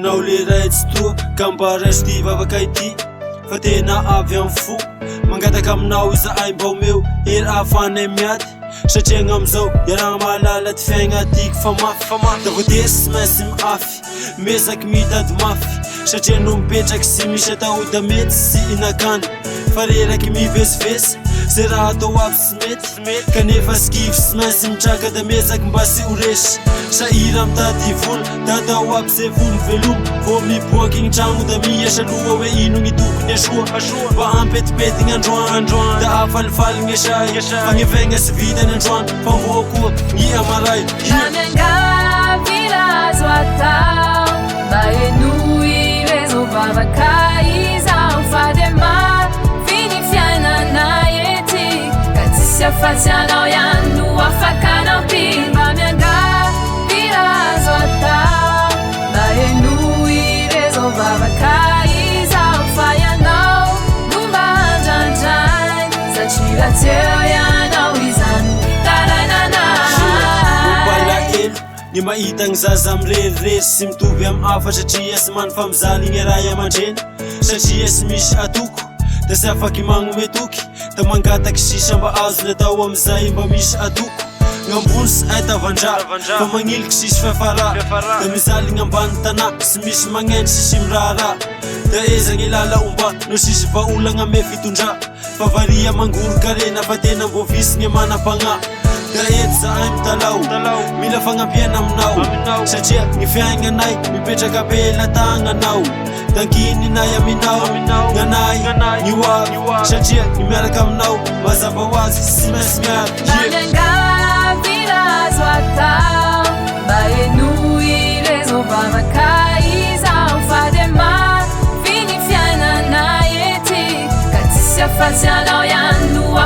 Anao le ray tsy toa ka mbaraiso ty vavaka ity fa tena avy am fo mangataka aminao izahay mba omeo ery afanay miady satria gn'amizao iaraha mahalala ty fiaigna tiako fa mafy da voatery sy maintsy miafy mesaky mitady mafy satria no mipetraky sy misy atao da mety sy inakany fa reraky mivezivezy zay raha atao aby sy mety kanefa skivy sy maintsy mitraka da mesaky mba sy ho resy sahira mitady vola da atao aby zay vo mivelomo vo miboaky igny tragno da miasa loha hoe ino gny tokony asoa mba ampetipety gn'androany da afalifaly gny esay fa gny vaigna sy vitany androany fa mboa koa gny amaray Miangavy razo atao mba enoy rezo vavaka izao fa de maviny fiainanay ety ka tsisy afatsy anao ihany no afaka anampimba Miangavy razo atao mba enoy rezo vavaka izao fa ianao no mba andrandrany satria ratseo ianao izany Ny mahita gny zaza mirerirery sy mitovy am hafa satria sy many famizaly gny ray aman-dreny satria sy misy atoko da sy afaky magnome toky da mangataky sisa mba azony atao amizay mba misy atoko gn'ambony sy aita vandra fa magniliky sisy fiafara da mizaly gn'ambany tana sy misy magnendy sisy mirara da eza gny lala omba no sisy vaolagna ame fitondra fa varia mangoro karena fa tena mbo visy gny manam-pagna da eto zahay mitalao mila fagnampiana aminao satria gny fiaignanay mipetraka apela tagnanao da nkininay aminao gnanay gny oavy satria gny miaraka aminao mazava ho azy sy mainsy miary Miangavy razo atao mba enoy rezo vavaka izao fa de maviny fiainanay ety ka tsisy afatsy anao ihany no